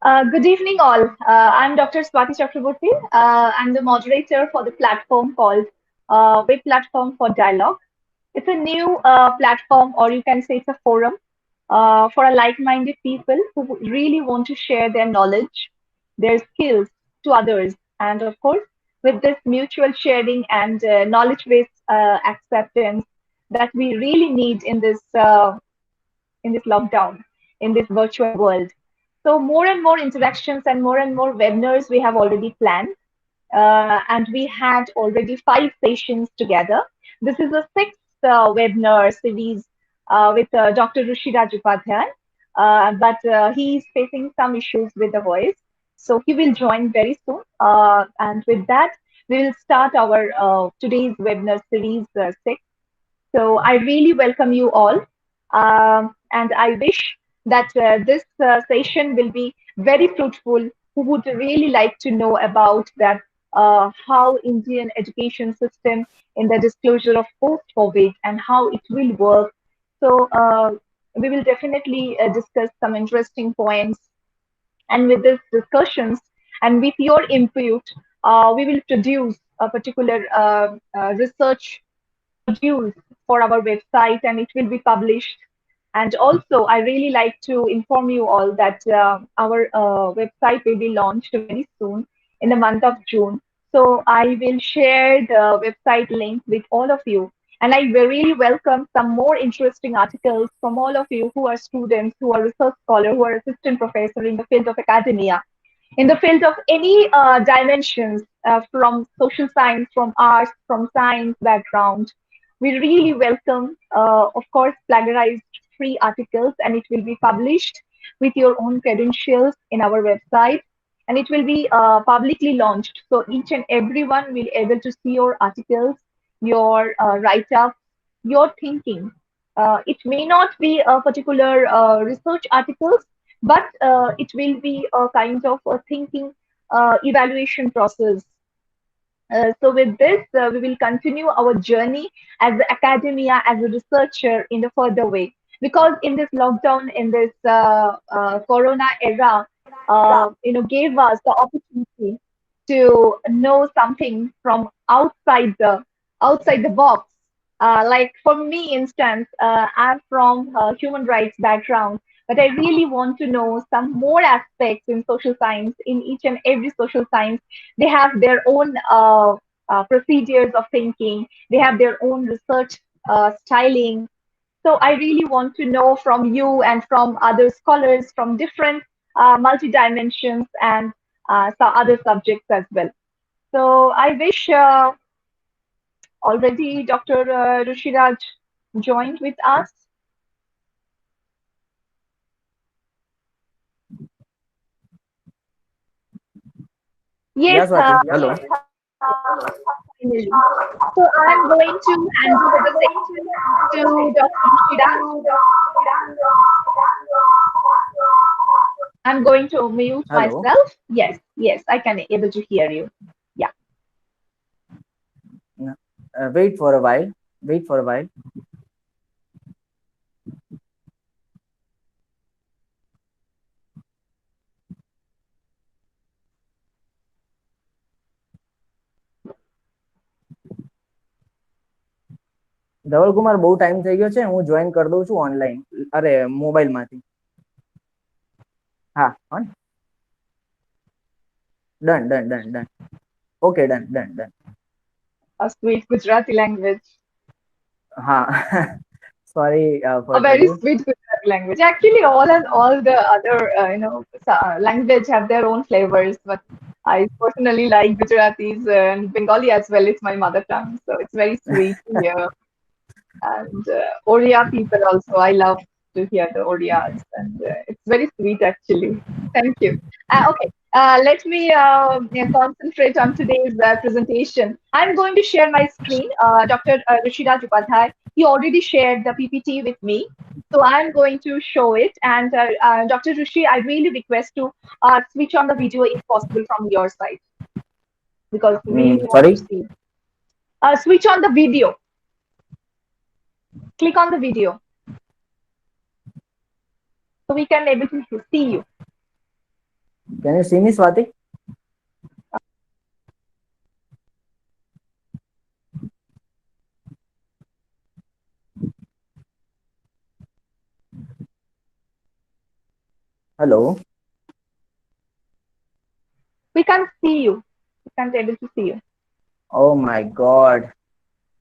Good evening, all. I'm Dr. Swati Chakraborty. I'm the moderator for the platform called Web Platform for Dialogue. It's a new platform, or you can say it's a forum for a like-minded people who really want to share their knowledge, their skills to others, and of course, with this mutual sharing and knowledge-based acceptance that we really need in this lockdown, in this virtual world. So more and more interactions and more webinars we have already planned, and we had already 5 sessions together. This is the sixth webinar series with Dr. Rushiraj Upadhyay, but he is facing some issues with the voice, so he will join very soon. And with that, we will start our today's webinar series 6. So I really welcome you all. And I wish that this session will be very fruitful. Who would really like to know about that, how Indian education system in the disclosure of post-COVID and how it will work. So we will definitely discuss some interesting points, and with these discussions and with your input, we will produce a particular research produce for our website, and it will be published. And also, I really like to inform you all that our website will be launched very soon in the month of June. So I will share the website link with all of you. And I really welcome some more interesting articles from all of you who are students, who are research scholars, who are assistant professor in the field of academia, in the field of any dimensions, from social science, from arts, from science background. We really welcome, of course, plagiarized free articles, and it will be published with your own credentials in our website, and it will be publicly launched. So each and everyone will able to see your articles, your write-up, your thinking. It may not be a particular research articles, but it will be a kind of a thinking evaluation process. So with this, we will continue our journey as the academia, as a researcher in the further way. Because in this lockdown, in this Corona era, gave us the opportunity to know something from outside the box. Like for me, instance, I'm from human rights background, but I really want to know some more aspects in social science. In each and every social science, they have their own procedures of thinking. They have their own research styling. So I really want to know from you and from other scholars from different multi dimensions and some other subjects as well. So I wish already Dr. Rushiraj joined with us. Yes, Yeah, Swati. Hello. finally. So I'm going to hand over the session to Dr. Rushiraj. I'm going to mute Hello. myself. Yes, yes, I can able to hear you. Yeah. Wait for a while. Wait for a while. Dhavalkumar બહુ time થઈ ગયો છે, હું join કરી દઉં છું online. અરે mobile માંથી. હા, done done done done. Okay, done done done. A sweet Gujarati language. હા. Sorry A for very trouble. sweet Gujarati language. Actually, all the other language have their own flavors, but I personally like Gujaratis and Bengali as well. It's my mother tongue, so it's very sweet to hear. And Oriya people also, I love to hear the Oriyas, and it's very sweet actually. Thank you. Okay, let me concentrate on today's presentation. I'm going to share my screen. Dr. Rishiraj Upadhyay, he already shared the PPT with me. So I'm going to show it. And Dr. Rishi, I really request to switch on the video if possible from your side, because we really want to Sorry. see. Switch on the video. Click on the video so we can able to see you. Can you see me, Swati? Hello. We can't see you. We can't able to see you. Oh my God.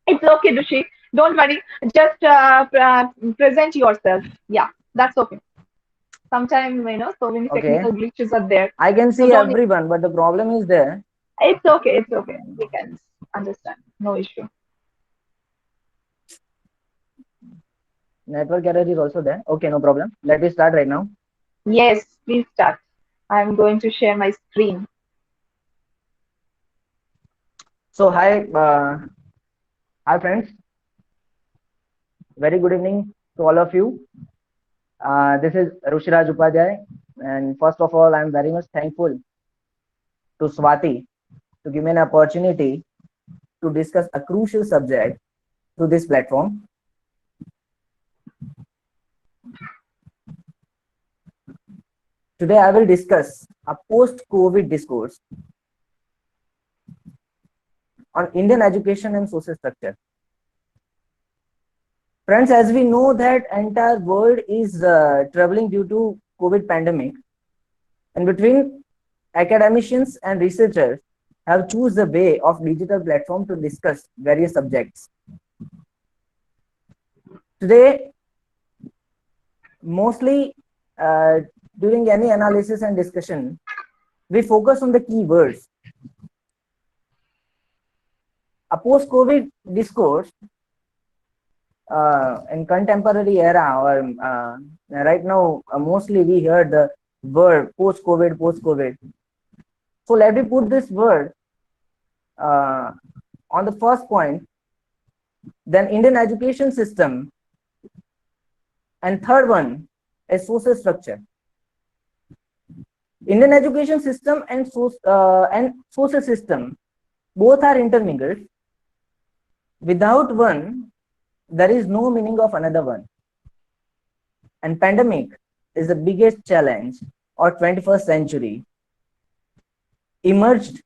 It's okay, Dushi. Don't worry. Just present yourself. Yeah, that's okay. Sometimes, so many Okay. technical glitches are there. I can So see don't. everyone, but the problem is there. It's okay. It's okay. We can understand. No issue. Network error is also there. Okay, no problem. Let me start right now. Yes, please start. I'm going to share my screen. So hi friends. Very good evening to all of you. This is Rushiraj Upadhyay, and first of all, I'm very much thankful to Swati to give me an opportunity to discuss a crucial subject through this platform. Today, I will discuss a post-COVID discourse on Indian education and social structure. Friends, as we know that entire world is traveling due to COVID pandemic, and between academicians and researchers have choose the way of digital platform to discuss various subjects. Today, mostly during any analysis and discussion, we focus on the keywords. A post-COVID discourse in contemporary era or right now, mostly we heard the word post-COVID, post-COVID. So let me put this word uh, on the first point, then Indian education system, and third one is social structure. Indian education system and social system both are intermingled. Without one, there is no meaning of another one. And pandemic is the biggest challenge of 21st century emerged.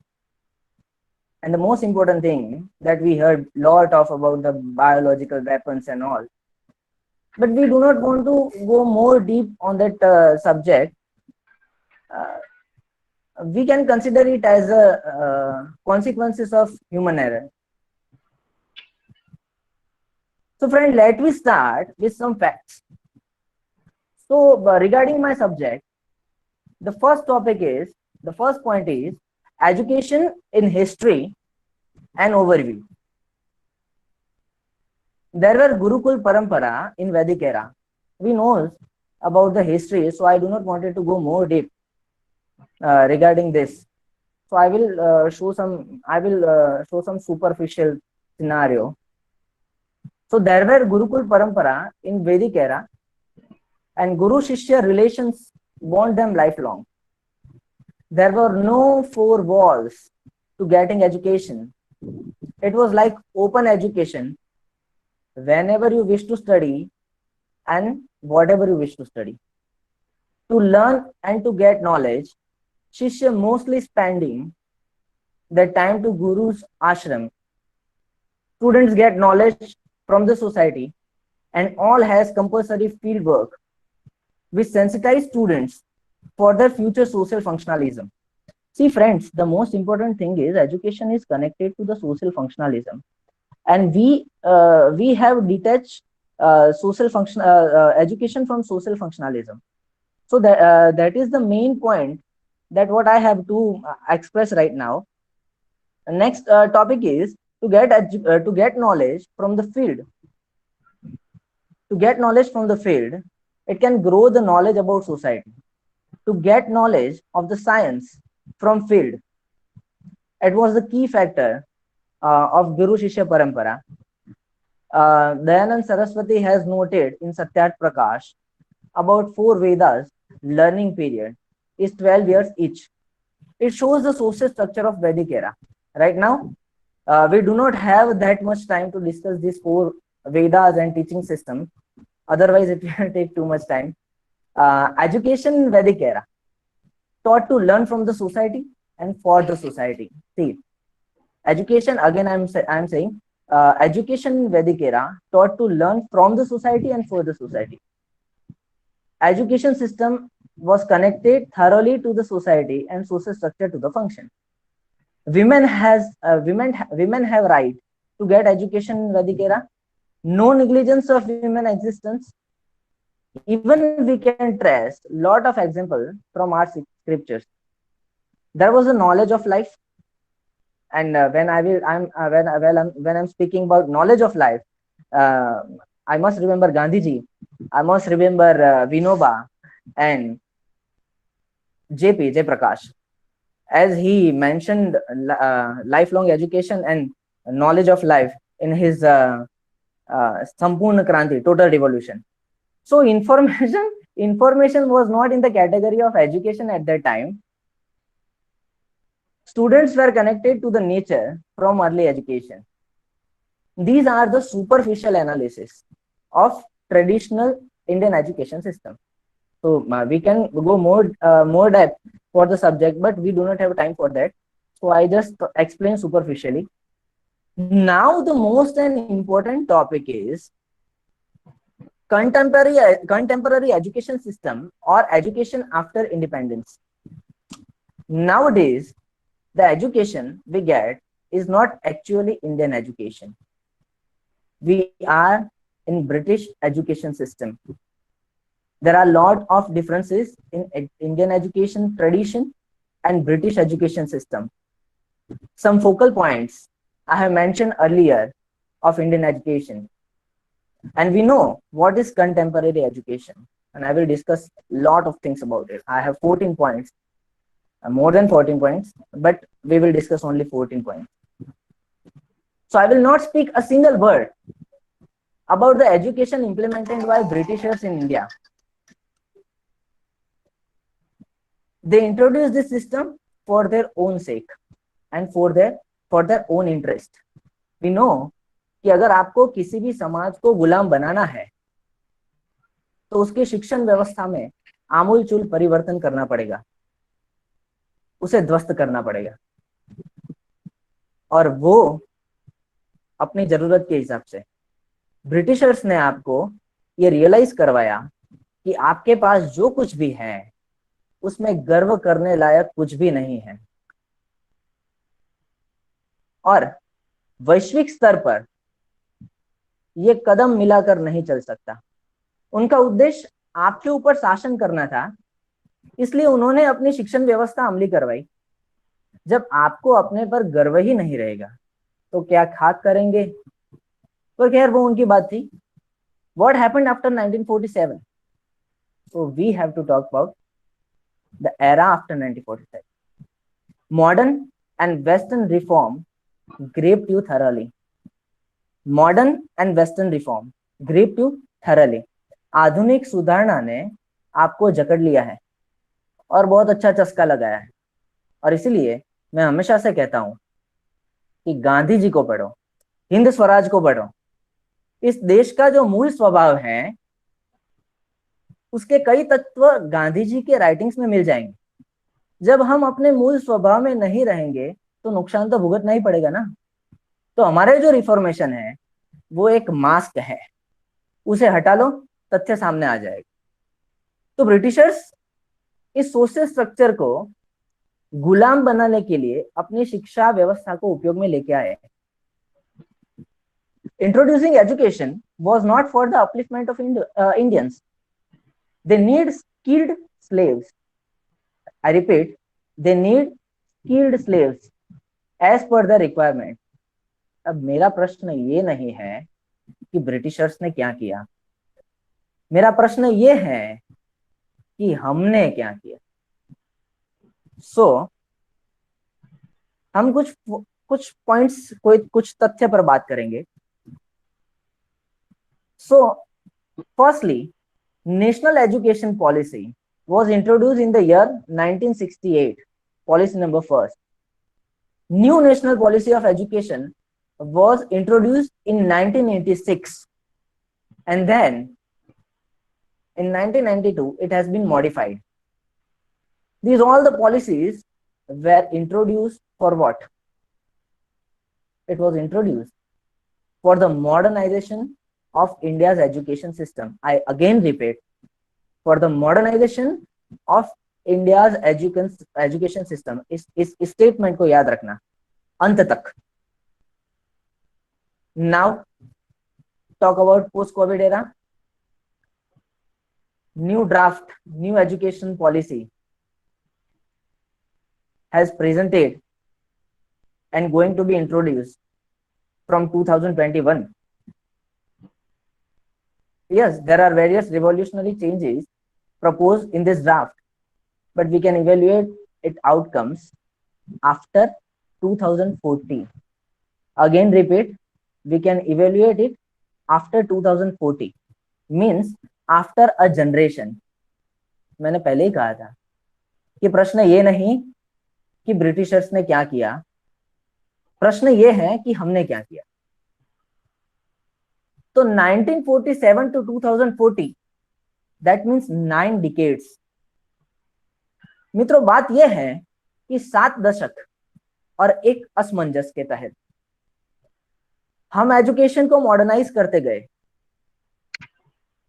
And the most important thing that we heard lot of about the biological weapons and all, but we do not want to go more deep on that subject. Uh, we can consider it as a consequences of human error. So friend, let me start with some facts. So regarding my subject, the first topic is, the first point is education in history and overview. There were Gurukul Parampara in Vedic era. We know about the history, so I do not wanted to go more deep regarding this. So I will show some superficial scenario. So there were Gurukul Parampara in Vedic era, and Guru Shishya relations bond them lifelong. There were no four walls to getting education. It was like open education whenever you wish to study and whatever you wish to study. To learn and to get knowledge, Shishya mostly spending the time to Guru's ashram. Students get knowledge from the society and all has compulsory field work which sensitize students for their future social functionalism. See friends, the most important thing is education is connected to the social functionalism, and we have detached social function education from social functionalism. So that is the main point that what I have to express right now. Next topic is to get knowledge from the field. To get knowledge from the field, it can grow the knowledge about society. To get knowledge of the science from field, it was the key factor of Guru Shishya Parampara. Dayanand Saraswati has noted in Satyat Prakash about four Vedas learning period is 12 years each. It shows the social structure of Vedic era. Right now, we do not have that much time to discuss these four Vedas and teaching system. Otherwise, it will take too much time. Education in Vedic era. taught to learn from the society and for the society. See, education, again, I'm saying, education in Vedic era taught to learn from the society and for the society. Education system was connected thoroughly to the society and social structure to the function. Women have right to get education in Vedic era. No negligence of women existence. Even we can trace lot of example from our scriptures. There was a knowledge of life, and when I'm speaking about knowledge of life, uh, I must remember Gandhiji, I must remember Vinoba and JP Prakash, as he mentioned lifelong education and knowledge of life in his Sampurna Kranti, total revolution. So information was not in the category of education at that time. Students were connected to the nature from early education. These are the superficial analysis of traditional Indian education system. So we can go more depth for the subject, but we do not have time for that. So I just explain superficially. Now the most important topic is contemporary education system or education after independence. Nowadays, the education we get is not actually Indian education. We are in British education system. There are a lot of differences in Indian education tradition and British education system. Some focal points I have mentioned earlier of Indian education. And we know what is contemporary education. And I will discuss a lot of things about it. I have 14 points, more than 14 points, but we will discuss only 14 points. So I will not speak a single word about the education implemented by Britishers in India. They introduced this system for their own sake and for their own interest. We know कि अगर आपको किसी भी समाज को गुलाम बनाना है तो उसके शिक्षण व्यवस्था में आमूलचूल परिवर्तन करना पड़ेगा, उसे ध्वस्त करना पड़ेगा, और वो अपनी जरूरत के हिसाब से। ब्रिटिशर्स ने आपको ये रियलाइज करवाया कि आपके पास जो कुछ भी है उसमें गर्व करने लायक कुछ भी नहीं है, और वैश्विक स्तर पर ये कदम मिलाकर नहीं चल सकता। उनका उद्देश्य आपके ऊपर शासन करना था, इसलिए उन्होंने अपनी शिक्षण व्यवस्था अमली करवाई। जब आपको अपने पर गर्व ही नहीं रहेगा तो क्या खाक करेंगे? पर खैर वो उनकी बात थी। What happened after 1947? So we have to talk about the era after 1947. Modern and Western reform gripped you thoroughly. Modern and Western reform gripped you thoroughly. आधुनिक सुधारणा ने आपको जकड़ लिया है और बहुत अच्छा चस्का लगाया है, और इसलिए मैं हमेशा से कहता हूं कि गांधी जी को पढ़ो, हिंद स्वराज को पढ़ो। इस देश का जो मूल स्वभाव है उसके कई तत्व गांधी जी के राइटिंग्स में मिल जाएंगे। जब हम अपने मूल स्वभाव में नहीं रहेंगे तो नुकसान तो भुगतना ही पड़ेगा ना। तो हमारे जो रिफॉर्मेशन है वो एक मास्क है, उसे हटा लो, तथ्य सामने आ जाएगा। तो ब्रिटिशर्स इस सोशल स्ट्रक्चर को गुलाम बनाने के लिए अपनी शिक्षा व्यवस्था को उपयोग में लेके आए। Introducing education was not for the upliftment of Indians. They need skilled slaves. I repeat, they need skilled slaves as per the requirement. अब मेरा प्रश्न ये नहीं है कि ब्रिटिशर्स ने क्या किया, मेरा प्रश्न ये है कि हमने क्या किया। So, हम कुछ पॉइंट्स, कुछ तथ्य पर बात करेंगे। So, firstly, National Education Policy was introduced in the year 1968. Policy number first. New National Policy of Education was introduced in 1986, and then in 1992 it has been modified. These all the policies were introduced for what? It was introduced for the modernization of India's education system. I again repeat, for the modernization of India's education system. इस statement को याद रखना अंत तक. Now talk about post-COVID era. New draft, new education policy has presented and going to be introduced from 2021. Yes, there are various revolutionary changes proposed in this draft, but we can evaluate its outcomes after 2040. Again repeat, we can evaluate it after 2040, means after a generation. मैंने पहले ही कहा था कि प्रश्न ये नहीं कि Britishers ने क्या किया, प्रश्न ये है कि हमने क्या किया. तो 1947 to 2040, that means 9 decades. मित्रों, बात यह है कि 7 दशक और एक असमंजस के तहत हम एजुकेशन को मॉडर्नाइज करते गए.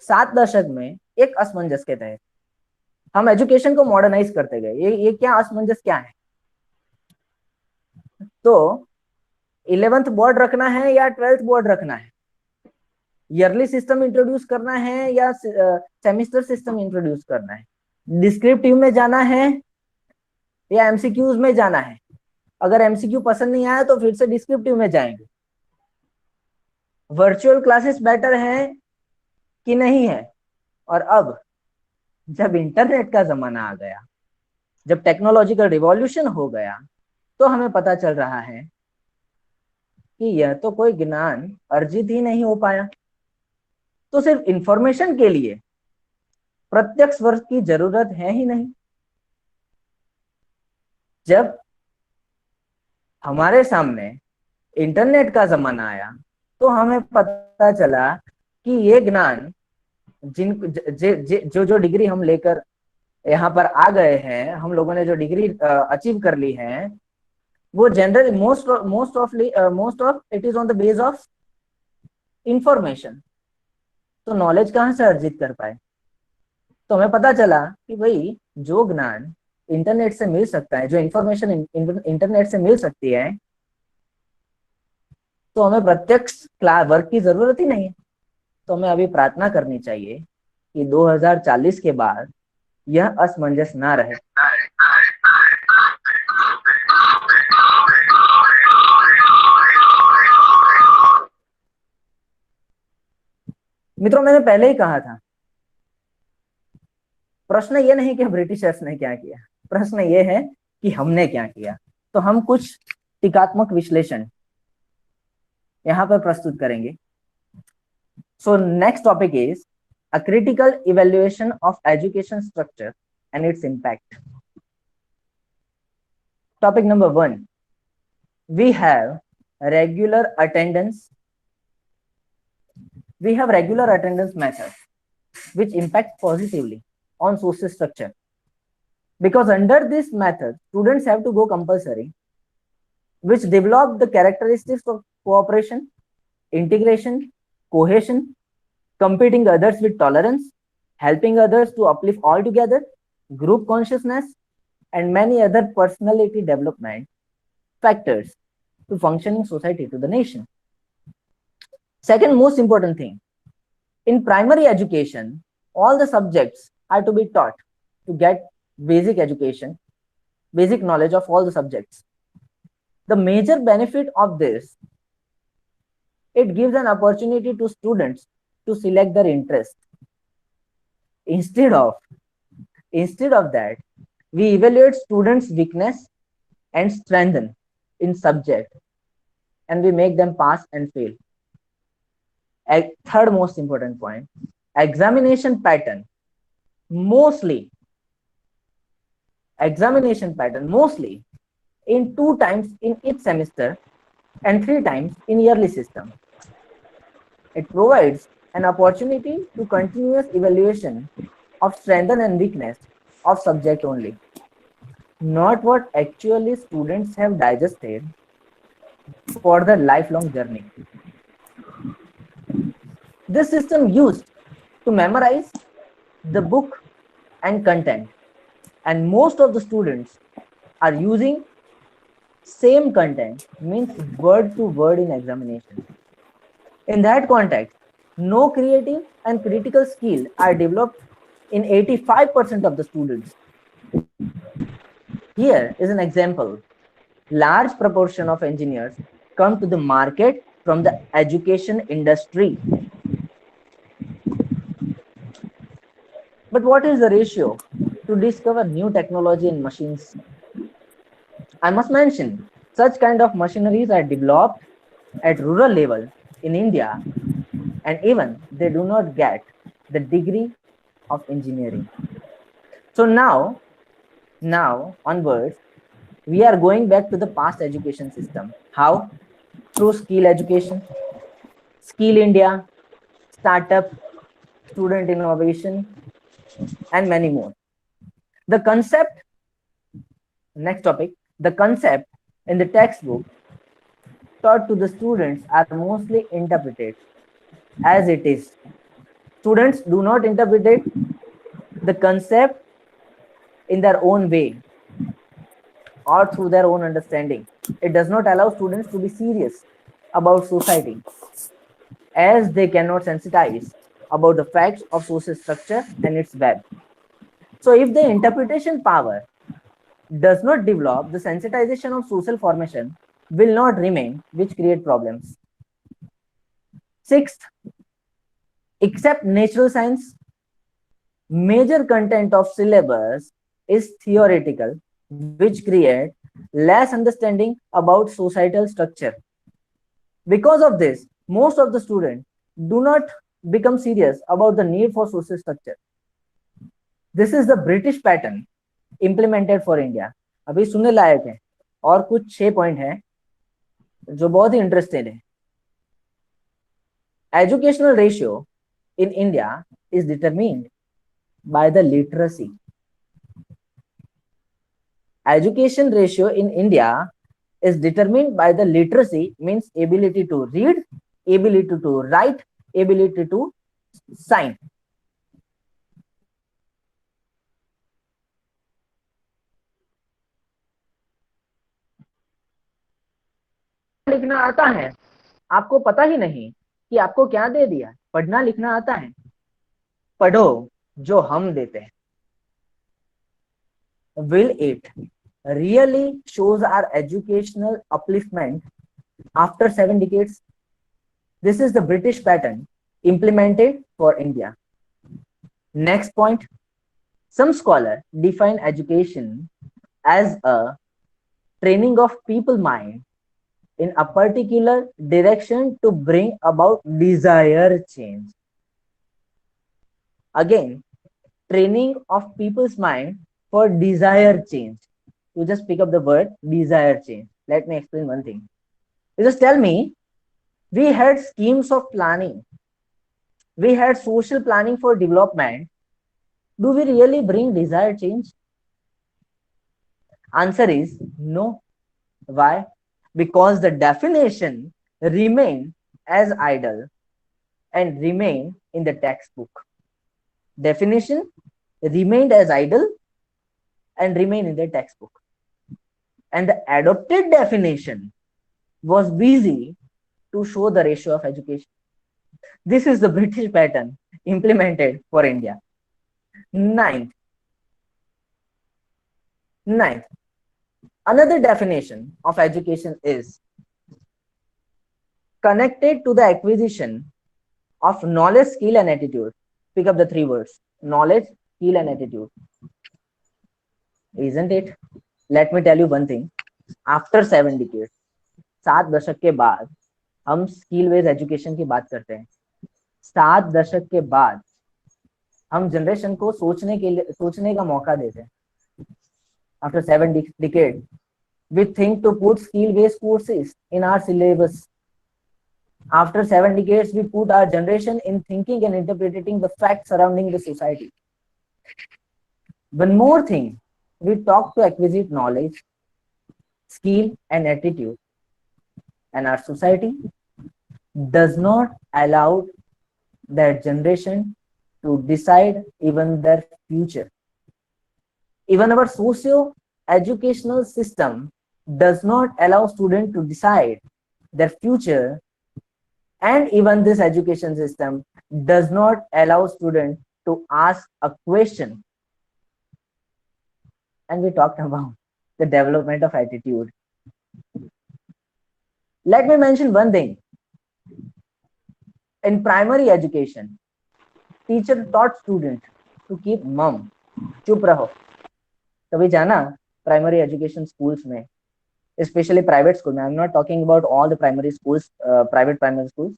7 दशक में एक असमंजस के तहत हम एजुकेशन को मॉडर्नाइज करते गए. ये क्या असमंजस क्या है? तो 11th बोर्ड रखना है या 12th बोर्ड रखना है, ईयरली सिस्टम इंट्रोड्यूस करना है या सेमेस्टर सिस्टम इंट्रोड्यूस करना है, डिस्क्रिप्टिव में जाना है या एमसीक्यूज में जाना है. अगर एमसीक्यू पसंद नहीं आया तो फिर से डिस्क्रिप्टिव में जाएंगे. वर्चुअल क्लासेस बेटर है कि नहीं है? और अब जब इंटरनेट का जमाना आ गया, जब टेक्नोलॉजिकल रिवॉल्यूशन हो गया, तो हमें पता चल रहा है कि यह तो कोई ज्ञान अर्जित ही नहीं हो पाया. तो सिर्फ इंफॉर्मेशन के लिए प्रत्यक्ष वर्ग की जरूरत है ही नहीं. जब हमारे सामने इंटरनेट का जमाना आया तो हमें पता चला कि ये ज्ञान जो डिग्री हम लेकर यहाँ पर आ गए हैं, हम लोगों ने जो डिग्री अचीव कर ली है, वो general most of it is on the base of information. तो नॉलेज कहाँ से अर्जित कर पाए? तो हमें पता चला कि भाई जो ज्ञान इंटरनेट से मिल सकता है, जो इंफॉर्मेशन इंटरनेट से मिल सकती है, तो हमें प्रत्यक्ष वर्क की जरूरत ही नहीं है. तो हमें अभी प्रार्थना करनी चाहिए कि 2040 के बाद यह असमंजस ना रहे. मित्रों, मैंने पहले ही कहा था, प्रश्न ये नहीं कि ब्रिटिशर्स ने क्या किया, प्रश्न ये है कि हमने क्या किया. तो हम कुछ टीकात्मक विश्लेषण यहाँ पर प्रस्तुत करेंगे. So next topic is a critical evaluation of education structure and its impact. Topic number 1, we have regular attendance. We have regular attendance methods which impact positively on social structure, because under this method students have to go compulsory, which develop the characteristics of cooperation, integration, cohesion, competing others with tolerance, helping others to uplift all together, group consciousness, and many other personality development factors to functioning society, to the nation. Second most important thing, in primary education, all the subjects are to be taught to get basic education, basic knowledge of all the subjects. The major benefit of this, it gives an opportunity to students to select their interest. Instead of that, we evaluate students' weakness and strength in subject, and we make them pass and fail. A third most important point, examination pattern mostly in 2 times in each semester and 3 times in yearly system. It provides an opportunity to continuous evaluation of strength and weakness of subject only. not what actually students have digested for the lifelong journey. This system used to memorize the book and content, and most of the students are using same content, means word to word in examination. In that context, no creative and critical skill are developed in 85% of the students. Here is an example. Large proportion of engineers come to the market from the education industry. But what is the ratio to discover new technology in machines? I must mention, such kind of machineries are developed at rural level in India, and even they do not get the degree of engineering. So now onwards, we are going back to the past education system. How? Through skill education, Skill India, startup, student innovation, and many more. The concept, next topic, the concept in the textbook taught to the students are mostly interpreted as it is. Students do not interpret the concept in their own way or through their own understanding. It does not allow students to be serious about society as they cannot sensitize about the facts of social structure and its web. So, if the interpretation power does not develop, the sensitization of social formation will not remain, which create problems. Sixth, except natural science, major content of syllabus is theoretical, which create less understanding about societal structure. Because of this, most of the students do not become serious about the need for social structure. This is the British pattern implemented for India. अभी सुनने लायक है और कुछ 6 point हैं जो बहुत ही interested है. Educational ratio in India is determined by the literacy. Education ratio in India is determined by the literacy, means ability to read, ability to write, ability to sign. लिखना आता है, आपको पता ही नहीं कि आपको क्या दे दिया. पढ़ना लिखना आता है, पढ़ो जो हम देते हैं. Will it really shows our educational upliftment after 7 decades? This is the British pattern implemented for India. Next point, some scholars define education as a training of people mind in a particular direction to bring about desired change. Again, training of people's mind for desired change. You just pick up the word desired change. Let me explain one thing. You just tell me, we had schemes of planning, we had social planning for development. Do we really bring desired change? Answer is no. Why? Because the definition remain as idle and remain in the textbook. Definition remained as idle and remain in the textbook. And the adopted definition was busy to show the ratio of education. This is the British pattern implemented for India. Ninth, another definition of education is connected to the acquisition of knowledge, skill, and attitude. Pick up the 3 words: knowledge, skill, and attitude. Isn't it? Let me tell you one thing. After 7 decades, 7 दशक के बाद हम skill based education की बात करते हैं. 7 दशक के बाद हम जनरेशन को सोचने का मौका देते हैं. After 7 decades, we think to put skill-based courses in our syllabus. After 7 decades, we put our generation in thinking and interpreting the facts surrounding the society. One more thing, We talk to acquisite knowledge, skill, and attitude, and our society does not allow that generation to decide even their future. Even our socio educational system does not allow students to decide their future, and even this education system does not allow students to ask a question. And we talked about the development of attitude. Let me mention one thing. In primary education, teacher taught student to keep mum, चुप रहो. कभी जाना primary education schools में, specially private school में. I am not talking about all the primary schools, private primary schools,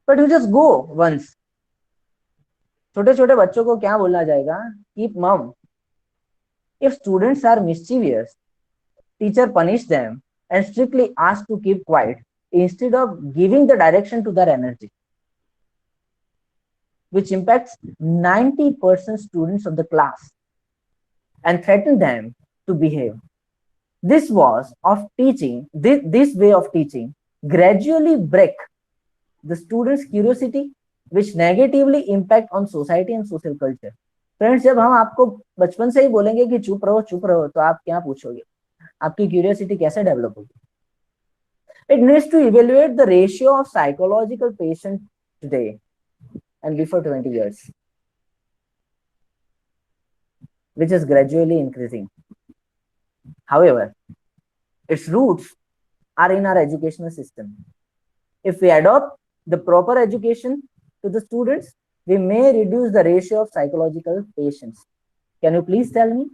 but you just go once. छोटे छोटे बच्चों को क्या बोलना जाएगा? Keep mum. If students are mischievous, teacher punish them and strictly ask to keep quiet instead of giving the direction to their energy, which impacts 90% students of the class and threaten them to behave. This was of teaching, this way of teaching gradually break the students' curiosity, which negatively impact on society and social culture. Friends, जब हम आपको बचपन से ही बोलेंगे कि चुप रहो, तो आप क्या पूछोगे? आपकी क्यूरियोसिटी कैसे डेवलप होगी? It needs to evaluate the ratio of psychological patients today and before 20 years, which is gradually increasing. However, its roots are in our educational system. If we adopt the proper education to the students, we may reduce the ratio of psychological patients. Can you please tell me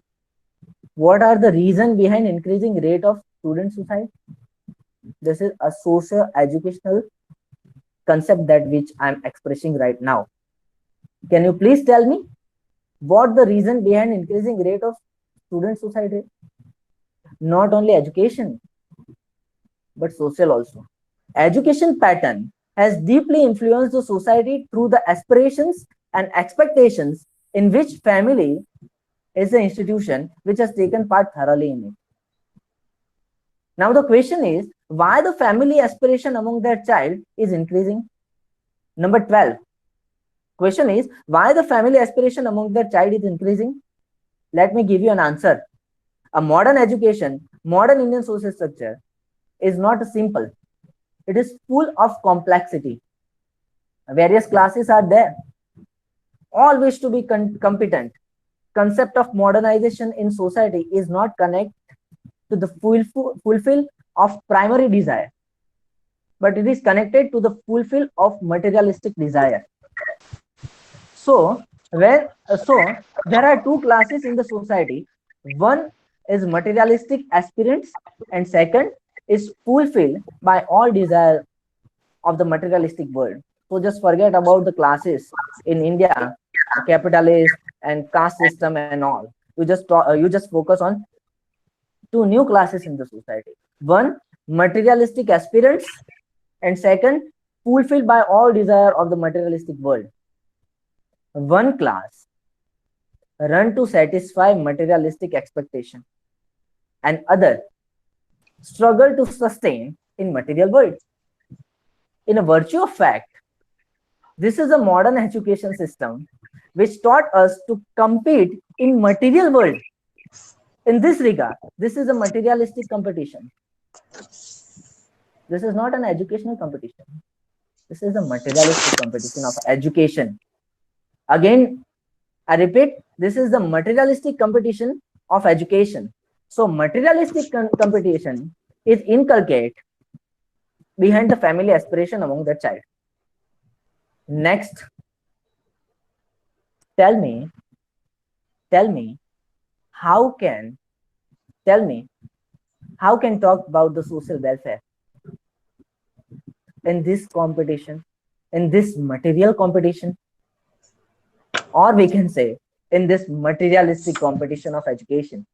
what are the reasons behind increasing rate of student suicide? This is a social educational concept that which I'm expressing right now. Can you please tell me what the reason behind increasing rate of student suicide rate? Not only education, but social also. Education pattern has deeply influenced the society through the aspirations and expectations in which family is the institution which has taken part thoroughly in it. Now the question is, why the family aspiration among their child is increasing? Number 12. Question is, why the family aspiration among their child is increasing? Let me give you an answer. A modern education, modern Indian social structure is not simple. It is full of complexity. Various classes are there. All wish to be competent. Concept of modernization in society is not connected to the fulfill of primary desire, but it is connected to the fulfill of materialistic desire. So there are two classes in the society. One is materialistic aspirants, and second is fulfilled by all desire of the materialistic world. So just forget about the classes in India, capitalist and caste system and all. You just focus on two new classes in the society. One, materialistic aspirants, and second, fulfilled by all desire of the materialistic world. One class run to satisfy materialistic expectation, and other struggle to sustain in material world. In a virtue of fact, this is a modern education system which taught us to compete in material world. In this regard, this is a materialistic competition. This is not an educational competition. This is a materialistic competition of education. Again, I repeat, this is the materialistic competition of education. So materialistic competition is inculcated behind the family aspiration among the child. Next, tell me how can talk about the social welfare in this competition, in this material competition, or we can say in this materialistic competition of education.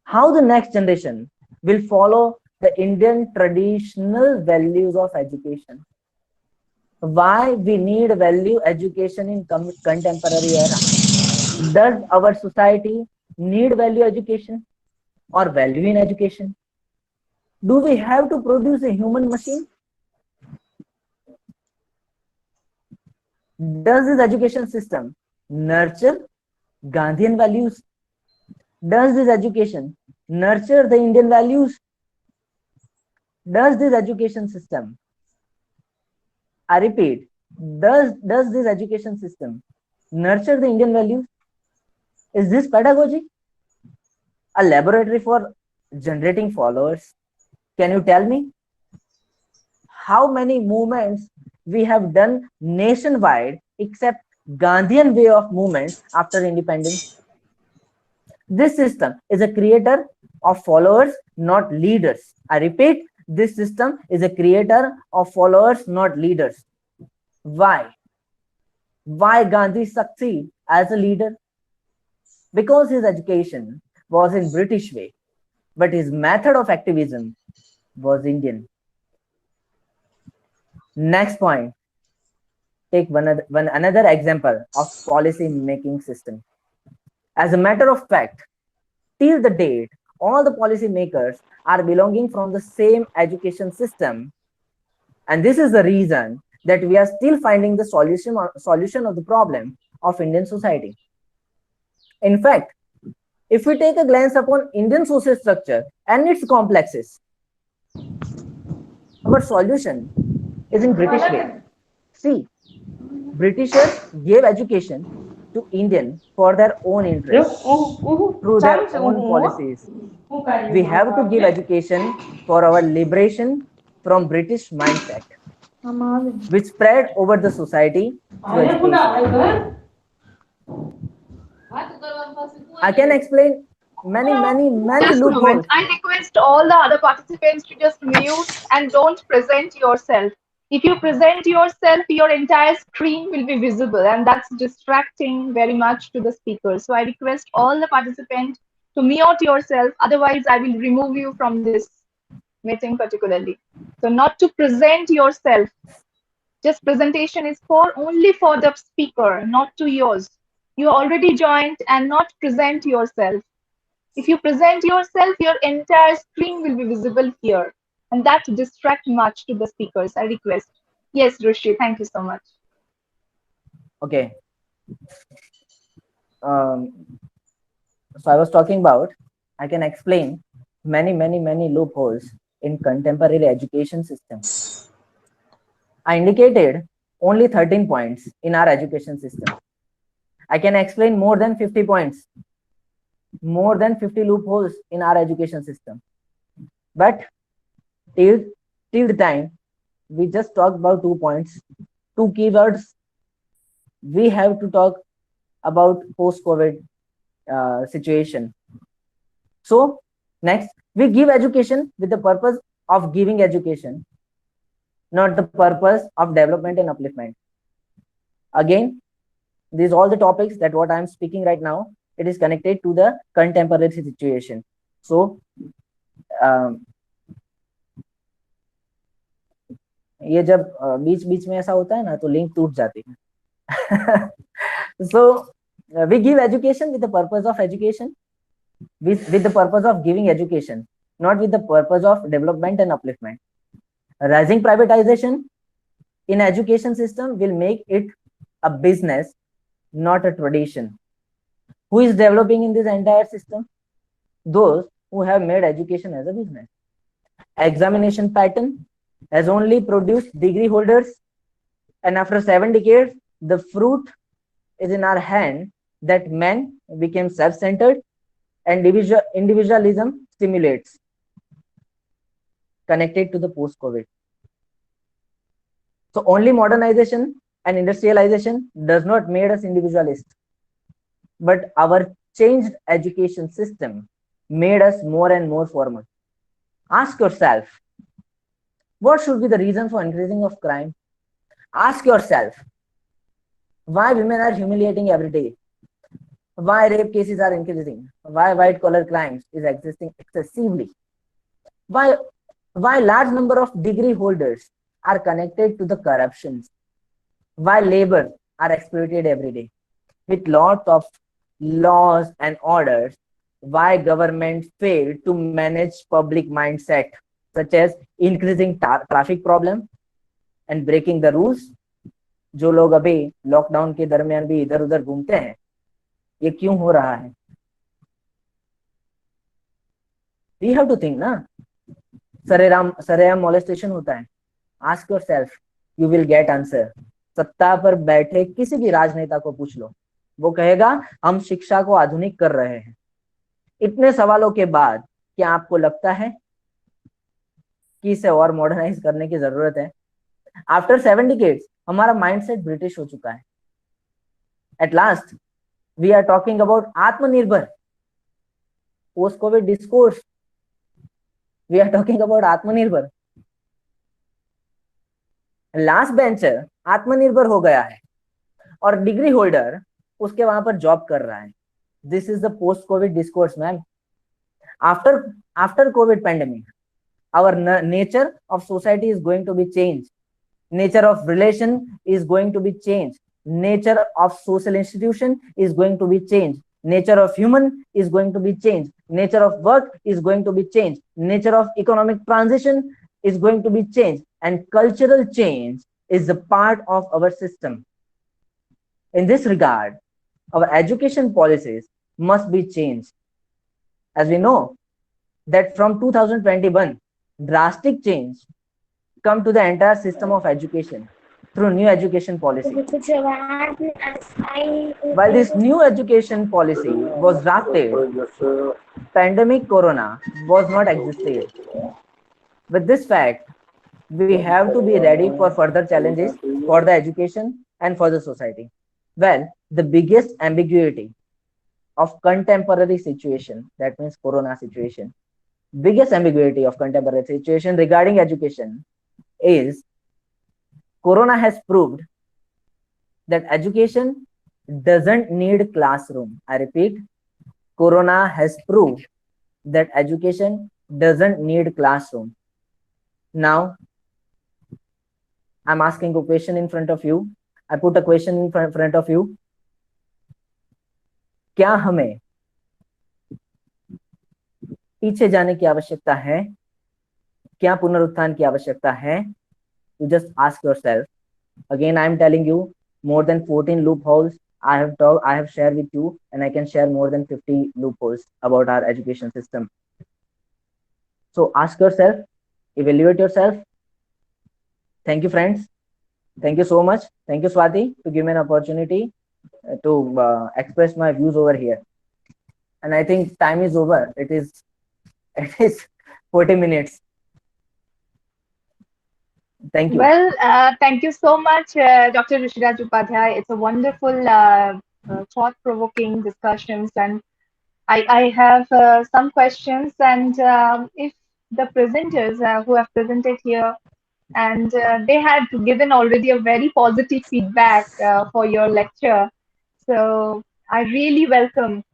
How the next generation will follow the Indian traditional values of education? Why we need value education in contemporary era? Does our society need value education or value in education? Do we have to produce a human machine? Does this education system nurture Gandhian values? Does this education nurture the Indian values? Does this education system, I repeat, does this education system nurture the Indian values? Is this pedagogy a laboratory for generating followers? Can you tell me how many movements we have done nationwide except Gandhian way of movements after independence? This system is a creator of followers, not leaders. I repeat, this system is a creator of followers, not leaders. Why? Why Gandhi succeed as a leader? Because his education was in British way, but his method of activism was Indian. Next point, take another example of policy making system. As a matter of fact, till the date, all the policy makers are belonging from the same education system, and this is the reason that we are still finding the solution of the problem of Indian society. In fact, if we take a glance upon Indian social structure and its complexes, our solution is in British way. See, Britishers gave education to Indian for their own interests through their own policies. We have to give education for our liberation from British mindset, which spread over the society through education. I can explain many Just a moment. loopholes. I request all the other participants to just mute and don't present yourself. If you present yourself, your entire screen will be visible, and that's distracting very much to the speaker. So I request all the participants to mute yourself. Otherwise, I will remove you from this meeting particularly. So not to present yourself. Just presentation is for only for the speaker, not to yours. You already joined and not present yourself. If you present yourself, your entire screen will be visible here. And that distracts much to the speakers, I request. Yes, Rushi, thank you so much. Okay. So I was talking about, I can explain many loopholes in contemporary education system. I indicated only 13 points in our education system. I can explain more than 50 points, more than 50 loopholes in our education system. But till the time, we just talked about 2 points, 2 keywords. We have to talk about post-COVID situation. So next, we give education with the purpose of giving education, not the purpose of development and upliftment. Again, these all the topics that what I am speaking right now, it is connected to the contemporary situation. So ये जब बीच बीच में ऐसा होता है ना तो link टूट जाती है. So we give education with the purpose of education, with the purpose of giving education, not with the purpose of development and upliftment. Rising privatization in education system will make it a business, not a tradition. Who is developing in this entire system? Those who have made education as a business. Examination pattern has only produced degree holders, and after 7 decades, the fruit is in our hand that men became self-centered and individualism stimulates, connected to the post-COVID. So only modernization and industrialization does not make us individualist, but our changed education system made us more and more formal. Ask yourself, what should be the reason for increasing of crime? Ask yourself, why women are humiliating every day? Why rape cases are increasing? Why white collar crimes is existing excessively? Why large number of degree holders are connected to the corruptions? Why labor are exploited every day? With lot of laws and orders, why government failed to manage public mindset such as increasing traffic problem and breaking the rules. जो लोग अभी lockdown के दरमियान भी इधर उधर घूमते हैं, ये क्यों हो रहा है? We have to think ना. सरेआम मोलेस्टेशन होता है. Ask yourself, you will get answer. सत्ता पर बैठे किसी भी राजनेता को पूछ लो, वो कहेगा हम शिक्षा को आधुनिक कर रहे हैं. इतने सवालों के बाद क्या आपको लगता है कि इसे और मॉडर्नाइज करने की जरूरत है? आफ्टर 7 डिकेड्स हमारा माइंडसेट ब्रिटिश हो चुका है. At last we are talking about Atmanirbhar post COVID discourse. We are talking about Atmanirbhar. Last bencher Atmanirbhar हो गया है और डिग्री होल्डर उसके वहां पर जॉब कर रहा है. This is the post COVID discourse ma'am. After Covid pandemic our nature of society is going to be changed. Nature of relation is going to be changed. Nature of social institution is going to be changed. Nature of human is going to be changed. Nature of work is going to be changed. Nature of economic transition is going to be changed. And cultural change is a part of our system. In this regard, our education policies must be changed. As we know that from 2021, drastic change come to the entire system of education through new education policy. While this new education policy was drafted, pandemic corona was not existed. With this fact, we have to be ready for further challenges for the education and for the society. Well, the biggest ambiguity of contemporary situation, that means corona situation, biggest ambiguity of contemporary situation regarding education is corona has proved that education doesn't need classroom. I repeat, corona has proved that education doesn't need classroom. Now I'm asking a question in front of you. I put a question in front of you. क्या हमें पीछे जाने की आवश्यकता है? क्या पुनरुत्थान की आवश्यकता है? You just ask yourself. Again, I am telling you, more than 14 loopholes I have shared with you, and I can share more than 50 loopholes about our education system. So ask yourself, evaluate yourself. Thank you, friends. Thank you so much. Thank you, Swati, to give me an opportunity to express my views over here. And I think time is over. It is 40 minutes. Thank you. Well, thank you so much, Dr. Rishiraj Upadhyay. It's a wonderful, thought-provoking discussions, and I have some questions. And if the presenters who have presented here, and they had given already a very positive feedback for your lecture, so I really welcome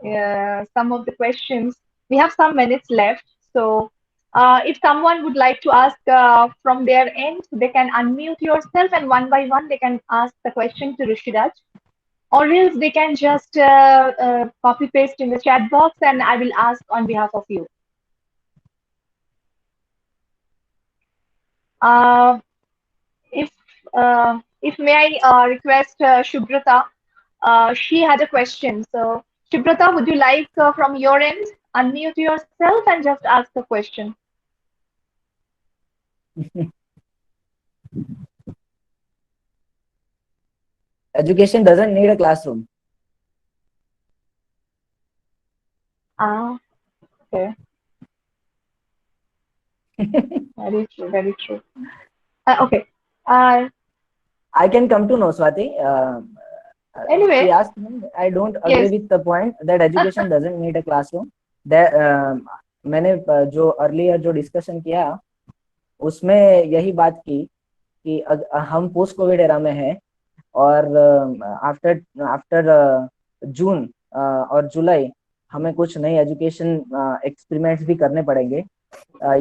some of the questions. We have some minutes left, so if someone would like to ask from their end, they can unmute yourself, and one by one they can ask the question to Rishiraj, or else they can just copy paste in the chat box, and I will ask on behalf of you. If may I request Shubhrata, she had a question. So Shubhrata, would you like from your end unmute yourself and just ask the question? Education doesn't need a classroom. Okay. Very true, very true. Okay. I can come to know, Swati. Anyway, she asked me, I don't agree with the point that education doesn't need a classroom. That मैंने जो earlier जो discussion किया उसमें यही बात की कि हम पोस्ट कोविड एरा में हैं और आफ्टर जून और जुलाई हमें कुछ नई एजुकेशन एक्सपेरिमेंट्स भी करने पड़ेंगे.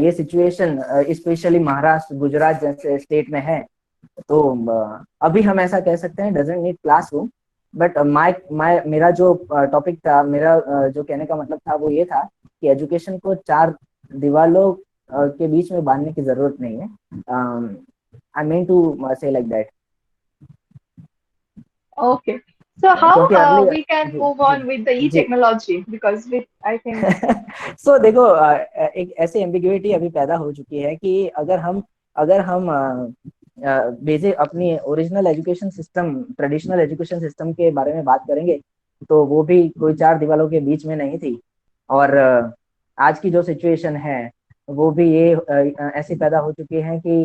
ये सिचुएशन स्पेशली महाराष्ट्र, गुजरात जैसे स्टेट में है. तो अभी हम ऐसा कह सकते हैं doesn't need classroom, but my मेरा जो टॉपिक था, मेरा जो कहने का मतलब था वो ये था कि एजुकेशन को चार दीवारों के बीच में बांधने की जरूरत नहीं है. I mean to say like that. Okay. So how क्योंकि अर्ली we can जी move जी on with the जी. e-technology? Because with I think so देखो, एक ऐसी एम्बिग्युइटी अभी पैदा हो चुकी है कि अगर हम बेसिक अपनी original education system, traditional education system के बारे में बात करेंगे, तो वो भी कोई चार दीवारों के बीच में नहीं थी. और आज की जो सिचुएशन है वो भी ये ऐसी पैदा हो चुकी है कि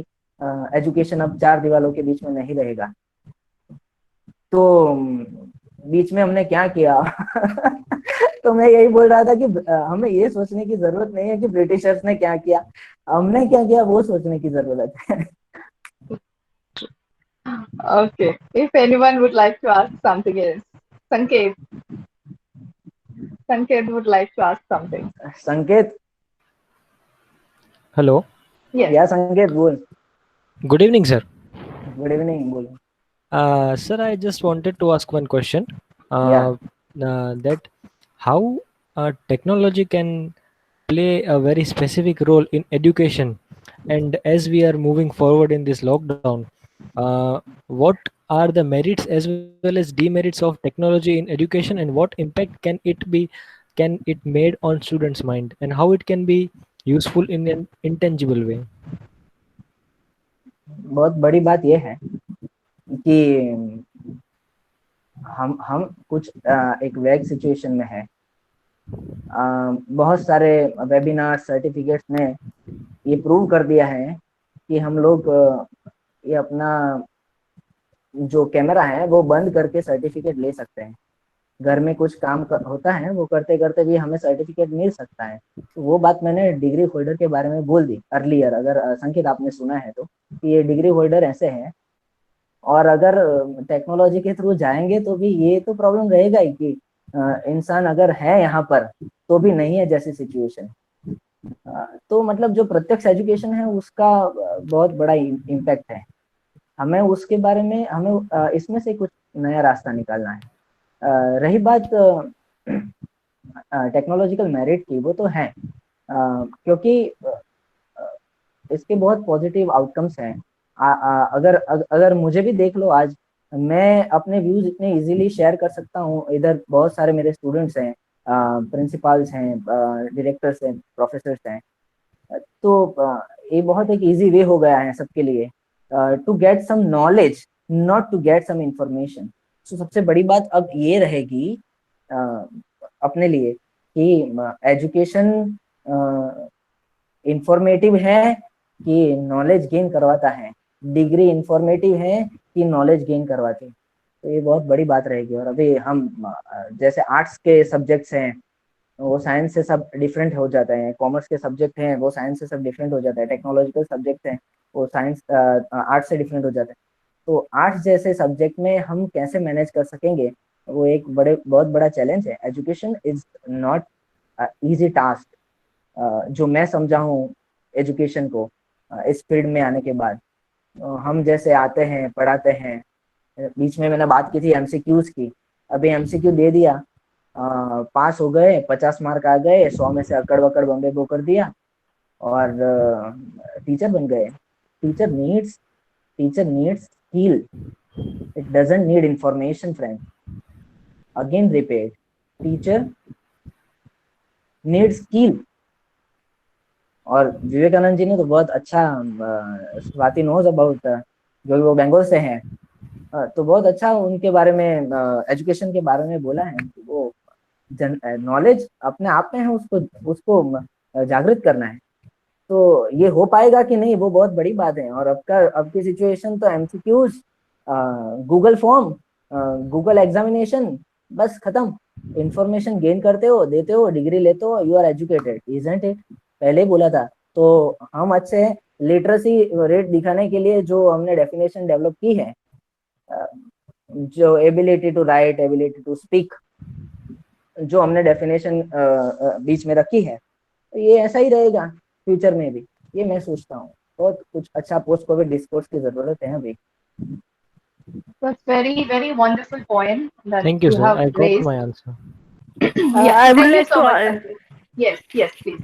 एजुकेशन अब चार दीवारों के बीच में नहीं रहेगा. तो बीच में हमने क्या किया? तो मैं यही बोल रहा था कि हमें ये सोचने की जरूरत नहीं है कि ब्रिटिशर्स ने क्या किया, हमने क्या किया वो सोचने की जरूरत है. okay. If anyone would like to ask something else, Sanket, Sanket would like to ask something. संकेत. Hello. Yes. या संकेत बोल. Good evening, sir. Good evening बोल. Sir, I just wanted to ask one question. या That how technology can play a very specific role in education, and as we are moving forward in this lockdown, what are the merits as well as demerits of technology in education, and what impact can it made on students' mind, and how it can be useful in an intangible way? बहुत बड़ी बात यह है कि हम कुछ एक वैग सिचुएशन में है. बहुत सारे वेबिनार सर्टिफिकेट्स ने ये प्रूव कर दिया है कि हम लोग ये अपना जो कैमरा है वो बंद करके सर्टिफिकेट ले सकते हैं. घर में कुछ काम होता है वो करते करते भी हमें सर्टिफिकेट मिल सकता है. तो वो बात मैंने डिग्री होल्डर के बारे में बोल दी अर्लियर, अगर संकेत आपने सुना है तो, कि ये डिग्री होल्डर ऐसे हैं. और अगर टेक्नोलॉजी के थ्रू जाएंगे तो भी ये तो प्रॉब्लम रहेगा ही कि इंसान अगर है यहाँ पर तो भी नहीं है जैसी सिचुएशन. तो मतलब जो प्रत्यक्ष एजुकेशन है उसका बहुत बड़ा इम्पैक्ट है. हमें उसके बारे में हमें इसमें से कुछ नया रास्ता निकालना है. रही बात टेक्नोलॉजिकल मेरिट की, वो तो है क्योंकि इसके बहुत पॉजिटिव आउटकम्स हैं. अगर मुझे भी देख लो, आज मैं अपने व्यूज इतने इजीली शेयर कर सकता हूँ. इधर बहुत सारे मेरे स्टूडेंट्स हैं, प्रिंसिपल्स हैं, डायरेक्टर्स हैं, प्रोफेसर्स हैं. तो ये बहुत एक इजी वे हो गया है सबके लिए to get some knowledge, not to get some information. तो सबसे बड़ी बात अब ये रहेगी अपने लिए कि एजुकेशन इंफॉर्मेटिव है कि नॉलेज गेन करवाता है, डिग्री इंफॉर्मेटिव है कि नॉलेज गेन करवाती है. तो ये बहुत बड़ी बात रहेगी. और अभी हम जैसे आर्ट्स के सब्जेक्ट्स हैं वो साइंस से सब डिफरेंट हो जाते हैं, कॉमर्स के सब्जेक्ट हैं वो साइंस से सब डिफरेंट हो जाता है, टेक्नोलॉजिकल सब्जेक्ट हैं वो साइंस आर्ट्स से डिफरेंट हो जाते हैं. तो आर्ट्स जैसे सब्जेक्ट में हम कैसे मैनेज कर सकेंगे, वो एक बहुत बड़ा चैलेंज है. Education is not easy task, जो मैं समझा हूँ एजुकेशन को इस फील्ड में आने के बाद. हम जैसे आते हैं पढ़ाते हैं, बीच में मैंने बात की थी एमसीक्यूज की. अभी एमसीक्यू दे दिया, पास हो गए, 50 मार्क आ गए, 100 में से अकड़ बकड़ बम्बे बो कर दिया और टीचर बन गए. Teacher needs teacher needs skill, it doesn't need information friend. Again repeat, teacher needs skill. और विवेकानंद जी ने तो बहुत अच्छा, स्वाति नोज अबाउट, जो वो बंगाल से हैं, तो बहुत अच्छा उनके बारे में एजुकेशन के बारे में बोला है. वो नॉलेज अपने आप में है, उसको उसको जागृत करना है. तो ये हो पाएगा कि नहीं वो बहुत बड़ी बात है. और अब की सिचुएशन तो MCQs, Google form, Google examination, बस खत्म. इंफॉर्मेशन गेन करते हो, देते हो, डिग्री लेते हो, you are educated, isn't it. पहले ही बोला था. तो हम अच्छे लिटरेसी रेट दिखाने के लिए जो हमने डेफिनेशन डेवलप की है, जो ability to write, ability to speak, जो हमने डेफिनेशन बीच में रखी है, तो ये ऐसा ही रहेगा फ्यूचर में भी. ये मैं सोचता हूँ बहुत कुछ अच्छा पोस्ट कोविड डिस्कोर्स की जरूरत है अभी. That's very, very wonderful point that Thank you, you sir. have I got raised. my answer. Yeah, I would thank you like so to. much, Sanjay. Yes, yes, please.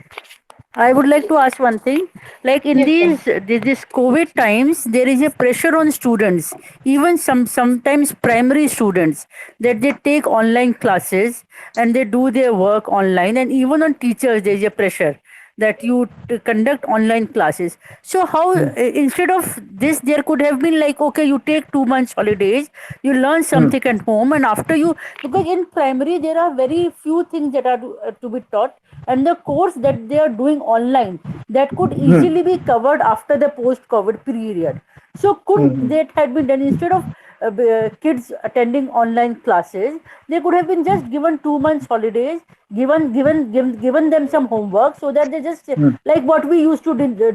I would like to ask one thing. Like in Yes, these Sanjay. this COVID times, there is a pressure on students, even sometimes primary students, that they take online classes and they do their work online, and even on teachers there is a pressure that you conduct online classes. So how Hmm. instead of this, there could have been like, okay, you take 2 months holidays, you learn Hmm. something at home, and after you, because in primary there are very few things that are to be taught, and the course that they are doing online, that could Hmm. easily be covered after the post covid period. So Hmm. couldn't Hmm. that had been done instead of kids attending online classes? They could have been just given 2 months holidays, given them some homework, so that they just Hmm. like what we used to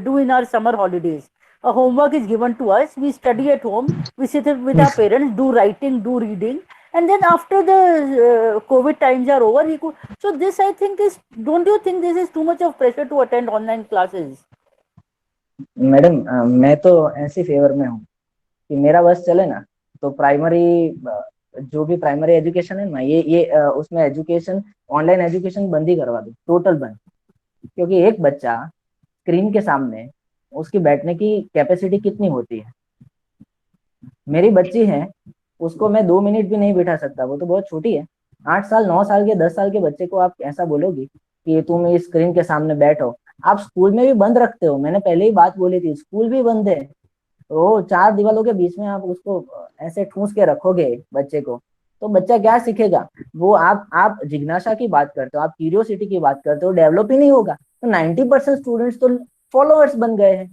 do in our summer holidays. A homework is given to us, we study at home, we sit with Hmm. our parents, do writing, do reading, and then after the covid times are over, we could. So this, I think, is, don't you think this is too much of pressure to attend online classes? Madam, मैं तो ऐसी favour में हूँ कि मेरा बस चले ना, तो प्राइमरी जो भी प्राइमरी एजुकेशन है ना, ये उसमें एजुकेशन, ऑनलाइन एजुकेशन बंद ही करवा दो, टोटल बंद। क्योंकि एक बच्चा स्क्रीन के सामने, उसकी बैठने की कैपेसिटी कितनी होती है? मेरी बच्ची है, उसको मैं 2 मिनट भी नहीं बिठा सकता, वो तो बहुत छोटी है। 8 साल, 9 साल के, 10 साल के बच्चे को आप ऐसा बोलोगी कि तुम इस स्क्रीन के सामने बैठो? आप स्कूल में भी बंद रखते हो, मैंने पहले ही बात बोली थी, स्कूल भी बंद है। वो चार दीवारों के बीच में आप उसको ऐसे ठूस के रखोगे बच्चे को, तो बच्चा क्या सीखेगा? वो आप जिज्ञासा की बात करते हो, आप क्यूरियोसिटी की बात करते हो, डेवलप ही नहीं होगा। तो 90% स्टूडेंट्स तो फॉलोअर्स बन गए हैं,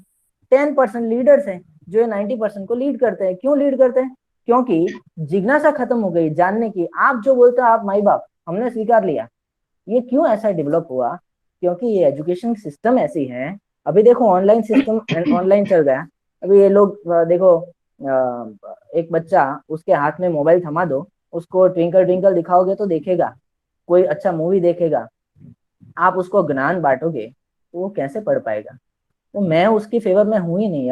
10% लीडर्स हैं जो 90% को लीड करते हैं। क्यों लीड करते हैं? क्योंकि जिज्ञासा खत्म हो गई जानने की। आप जो बोलते हो, आप माई बाप, हमने स्वीकार लिया। ये क्यों ऐसा डेवलप हुआ? क्योंकि ये एजुकेशन सिस्टम ऐसी है। अभी देखो ऑनलाइन सिस्टम, ऑनलाइन चल रहा है। अभी ये लोग देखो, एक बच्चा, उसके हाथ में मोबाइल थमा दो, उसको ट्विंकल ट्विंकल दिखाओगे तो देखेगा, कोई अच्छा मूवी देखेगा। आप उसको ज्ञान बांटोगे तो वो कैसे पढ़ पाएगा? तो मैं उसकी फेवर में हूँ ही नहीं।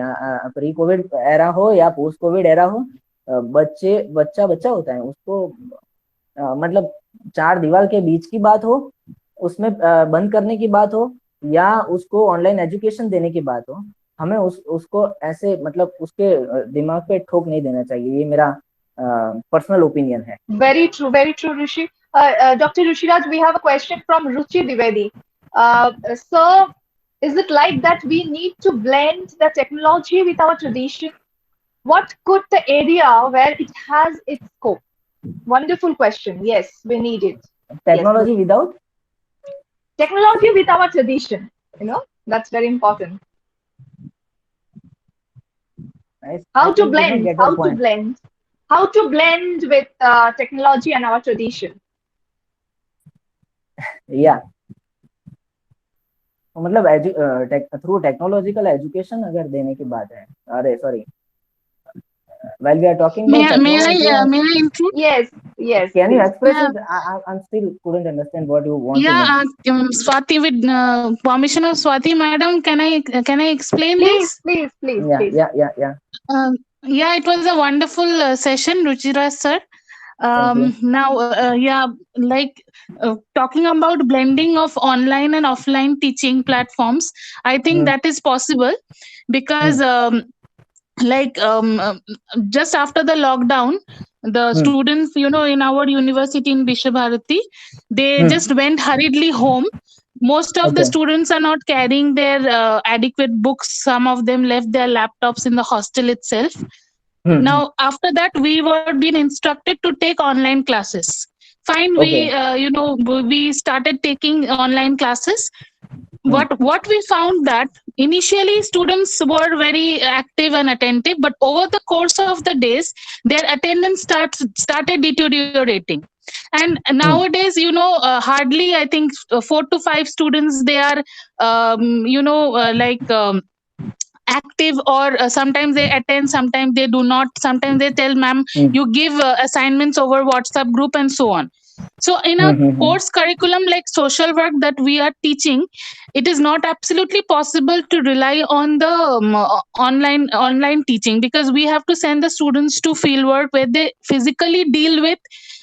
प्री कोविड एरा हो या पोस्ट कोविड एरा हो, बच्चा बच्चा होता है, उसको मतलब चार दीवार के बीच की बात हो, उसमें बंद करने की बात हो, या उसको ऑनलाइन एजुकेशन देने की बात हो, हमें उसको ऐसे मतलब उसके दिमाग पे ठोक नहीं देना चाहिए। ये मेरा पर्सनल ओपिनियन है। Very true, Rishi. Dr. Rushiraj, we have a question from Ruchi Divedi. So, is it like that we need to blend the technology with our tradition? What could the area where it has its scope? Wonderful question. Yes, we need it. Yes, technology without, technology with our tradition. That's very important. I How to think did not blend, get your how to point. blend, how to blend with technology and our tradition. या मतलब through technological education अगर देने की बात है, अरे sorry, while we are talking about technology, May I intrude? Yes, yes, can you please. express Yeah, it? I'm still couldn't understand what you want to know. yeah. Swati, with permission of Swati, madam, can I explain Please, this? please, please, Yeah, please. yeah, yeah, yeah. Yeah, it was a wonderful session, Ruchira sir. Thank you. Now, yeah, like talking about blending of online and offline teaching platforms, I think Hmm. that is possible because, like, just after the lockdown, the Hmm. students, in our university in Vishwabharati, they Hmm. just went hurriedly home. Most of the Okay. students are not carrying their adequate books. Some of them left their laptops in the hostel itself. Hmm. Now after that we were being instructed to take online classes. Fine, Okay. we started taking online classes. Hmm. What we found that initially students were very active and attentive, but over the course of the days their attendance started deteriorating. And Hmm. nowadays, hardly, I think, 4 to 5 students, they are like active, or sometimes they attend, sometimes they do not, sometimes they tell ma'am Hmm. you give assignments over WhatsApp group, and so on. So in a course curriculum like social work that we are teaching, it is not absolutely possible to rely on the online teaching, because we have to send the students to field work where they physically deal with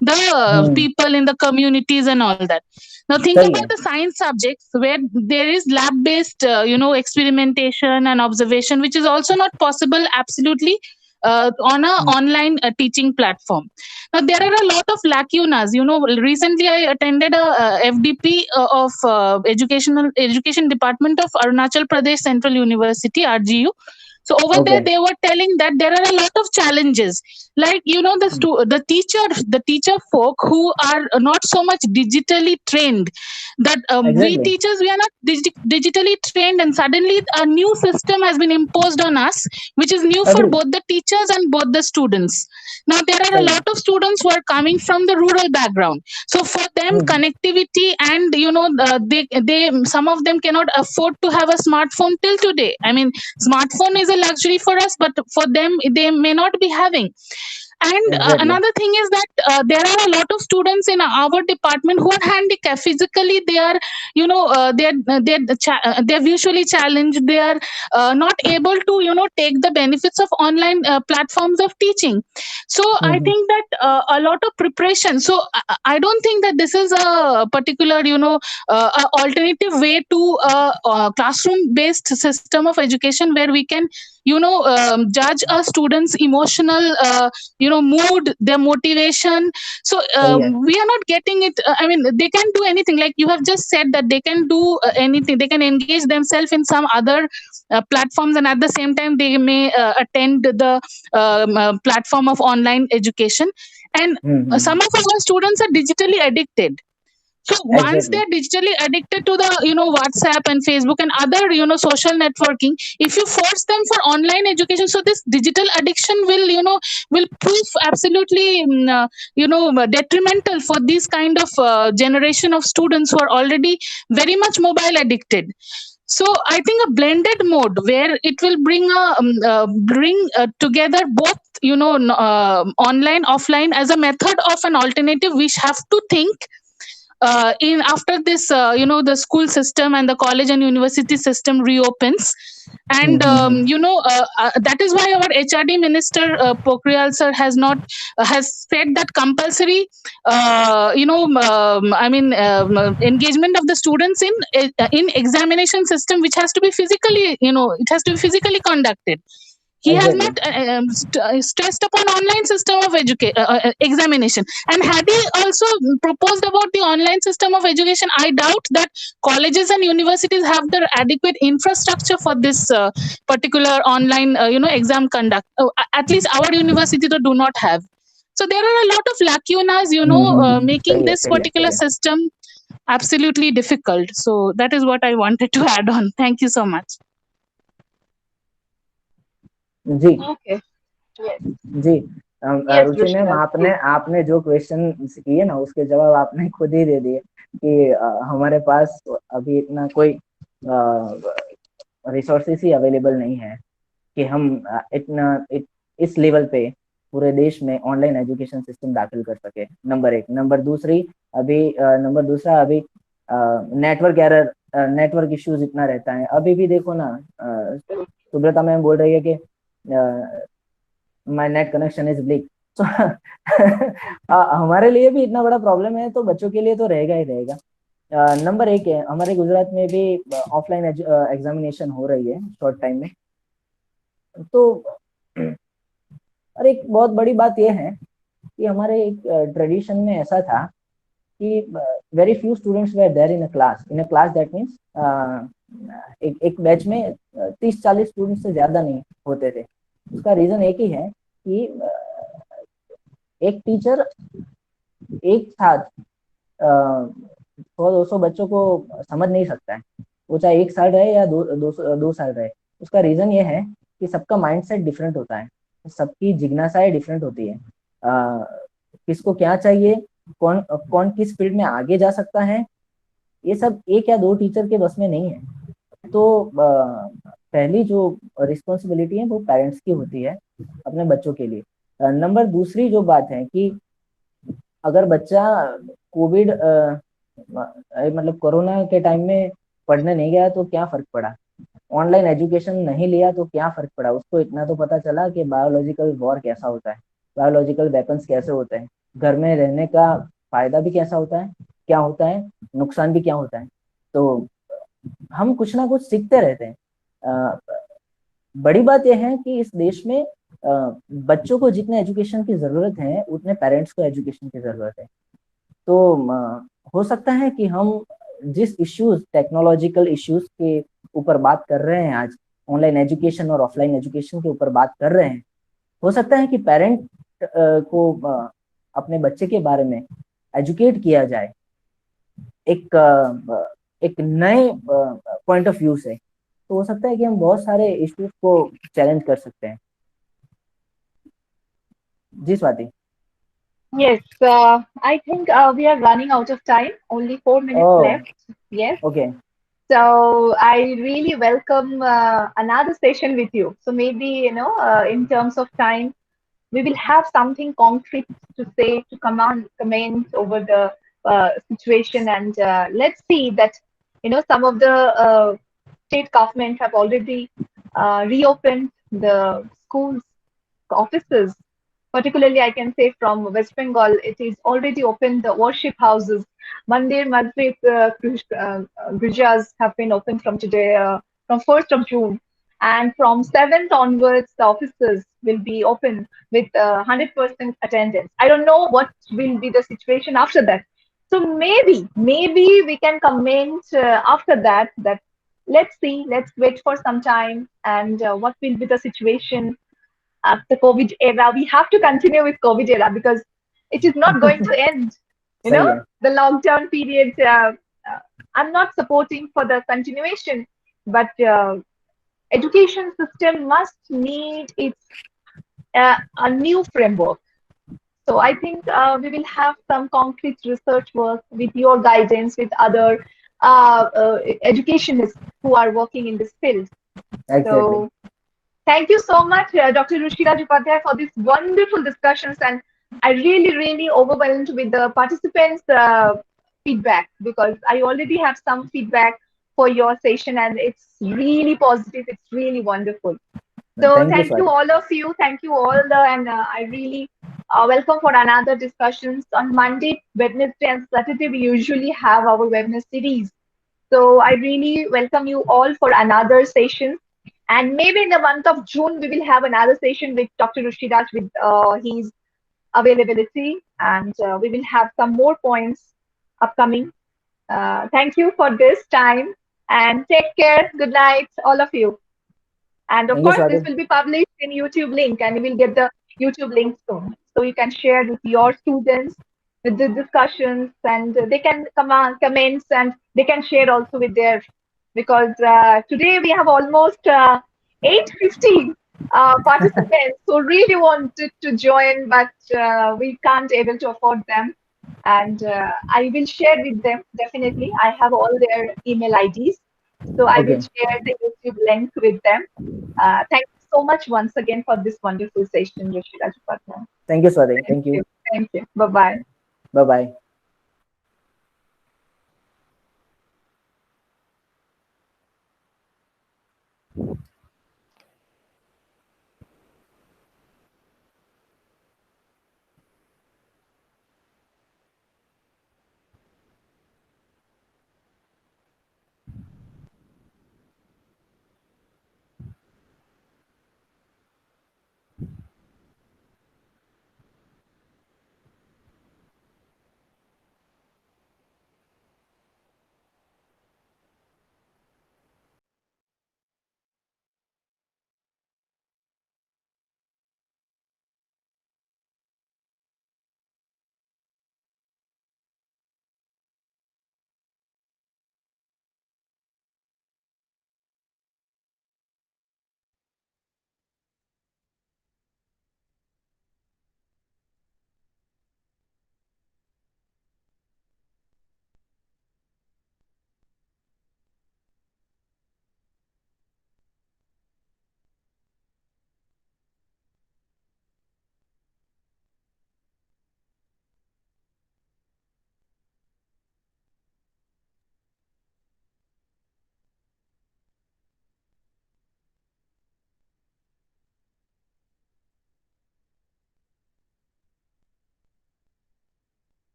the people in the communities and all that. Now think सही about है. the science subjects where there is lab based experimentation and observation, which is also not possible absolutely on a online teaching platform. Now there are a lot of lacunas. Recently I attended a FDP of education department of Arunachal Pradesh Central University, RGU. So over there, Okay. they were telling that there are a lot of challenges, like the teacher folk who are not so much digitally trained. That we Exactly. teachers, we are not digitally trained, and suddenly a new system has been imposed on us, which is new for Agree. both the teachers and both the students. Now there are a सही है. lot of students who are coming from the rural background, so for them connectivity and they some of them cannot afford to have a smartphone till today. I mean, smartphone is a luxury for us, but for them they may not be having. And Exactly. another thing is that there are a lot of students in our department who are handicapped physically. They are, they're visually challenged. They are not able to, take the benefits of online platforms of teaching. So I think that a lot of preparation. So I don't think that this is a particular, a alternative way to a classroom based system of education where we can, judge a student's emotional mood, their motivation. So सही है. we are not getting it. I mean, they can do anything, like you have just said, that they can do anything. They can engage themselves in some other platforms, and at the same time they may attend the platform of online education. And some of our students are digitally addicted. So once Exactly. they're digitally addicted to the, WhatsApp and Facebook and other, social networking, if you force them for online education, so this digital addiction will, will prove absolutely, detrimental for this kind of generation of students who are already very much mobile addicted. So I think a blended mode where it will bring together both, online, offline as a method of an alternative. We have to think in after this, the school system and the college and university system reopens. And that is why our HRD minister, Pokhriyal sir, has said that compulsory engagement of the students in examination system, which has to be physically, it has to be physically conducted. He has Exactly. not stressed upon online system of examination. And had he also proposed about the online system of education, I doubt that colleges and universities have the adequate infrastructure for this particular online exam conduct. At least our university do not have. So there are a lot of lacunas, making सही है. this सही है. particular सही है. system absolutely difficult. So that is what I wanted to add on. Thank you so much. जी. Okay. Yes. जी. Yes, Ruchi ma'am, Rushina. आपने आपने जो क्वेश्चन किए ना, उसके जवाब आपने खुद ही दे दिए कि हमारे पास अभी इतना कोई रिसोर्सेस ही अवेलेबल नहीं है कि हम इस लेवल पे पूरे देश में ऑनलाइन एजुकेशन सिस्टम दाखिल कर सके. नंबर एक. नंबर दूसरा अभी नेटवर्क एरर, नेटवर्क इश्यूज इतना रहता है. अभी भी देखो ना, सुब्रता मैम बोल रही है कि my net connection is bleak. तो हमारे लिए भी इतना बड़ा प्रॉब्लम है, तो बच्चों के लिए तो रहेगा ही रहेगा. नंबर एक है, हमारे गुजरात में भी ऑफलाइन एग्जामिनेशन हो रही है शॉर्ट टाइम में. तो और एक बहुत बड़ी बात यह है कि हमारे एक ट्रेडिशन में ऐसा था कि very few students were there in a class. That means एक बैच में 30-40 स्टूडेंट्स से ज्यादा नहीं होते थे. उसका रीजन एक ही है कि एक टीचर एक साथ 100-200 बच्चों को समझ नहीं सकता है, वो चाहे एक साल रहे या दो साल रहे. उसका रीजन ये है कि सबका माइंडसेट डिफरेंट होता है, सबकी जिज्ञासाएं डिफरेंट होती है. किसको क्या चाहिए, कौन किस फील्ड में आगे जा सकता है, ये सब एक या दो टीचर के बस में नहीं है. तो पहली जो रिस्पॉन्सिबिलिटी है वो पेरेंट्स की होती है अपने बच्चों के लिए. नंबर दूसरी जो बात है कि अगर बच्चा कोविड मतलब कोरोना के टाइम में पढ़ने नहीं गया तो क्या फर्क पड़ा, ऑनलाइन एजुकेशन नहीं लिया तो क्या फर्क पड़ा, उसको इतना तो पता चला कि बायोलॉजिकल वॉर कैसा होता है, बायोलॉजिकल वेपन्स कैसे होते हैं, घर में रहने का फायदा भी कैसा होता है, क्या होता है, नुकसान भी क्या होता है। तो हम कुछ ना कुछ सीखते रहते हैं। बड़ी बात यह है कि इस देश में बच्चों को जितने एजुकेशन की जरूरत है उतने पेरेंट्स को एजुकेशन की जरूरत है। तो हो सकता है कि हम जिस इश्यूज, टेक्नोलॉजिकल इश्यूज के ऊपर बात कर रहे हैं आज, ऑनलाइन एजुकेशन और ऑफलाइन एजुकेशन के ऊपर बात कर रहे हैं, हो सकता है कि पेरेंट को अपने बच्चे के बारे में एजुकेट किया जाए एक एक नए पॉइंट ऑफ व्यू से। तो हो सकता है कि हम बहुत सारे इश्यूज को चैलेंज कर सकते हैं। जी Swati. Yes, I think we are running out of time. Only 4 minutes Oh, left. Yes. okay. So I really welcome another session with you. So maybe, in terms of time, we will have something concrete to say, to comment over the situation. And let's see that, some of the state governments have already reopened the schools, offices. Particularly, I can say from West Bengal, it is already open the worship houses. Mandir, Masjid, Gurjas have been open from today, from 1st of June. And from 7th onwards, the offices will be open with 100% attendance. I don't know what will be the situation after that. So maybe we can comment after that, that let's see, let's wait for some time, and what will be the situation after COVID era. We have to continue with COVID era because it is not going to end. सही है। The lockdown period. I'm not supporting for the continuation, but education system must need its a new framework. So I think we will have some concrete research work with your guidance, with other educationists who are working in this field. Exactly. So thank you so much, Dr. Rushiraj Upadhyay, for these wonderful discussions. And I really overwhelmed with the participants' feedback, because I already have some feedback for your session and it's really positive. It's really wonderful. So Thank you, thank you Swati. all of you. Thank you all and I really welcome for another discussions on Monday, Wednesday and Saturday. We usually have our webinar series. So I really welcome you all for another session. And maybe in the month of June, we will have another session with Dr. Rushiraj with his availability. And we will have some more points upcoming. Thank you for this time and take care. Good night, all of you. And of Thank you, course, this Swati. will be published in YouTube link and you will get the YouTube link soon. So you can share with your students with the discussions and they can comments and they can share also with their, because today we have almost 850 participants who really wanted to join, but we can't able to afford them. And I will share with them, definitely. I have all their email IDs. So I will Okay. share the YouTube link with them. Thank you so much once again for this wonderful session, Yoshiraj Upadhyay. Thank you, Swati. Thank Thank you. you. Thank you. Bye-bye. Bye bye.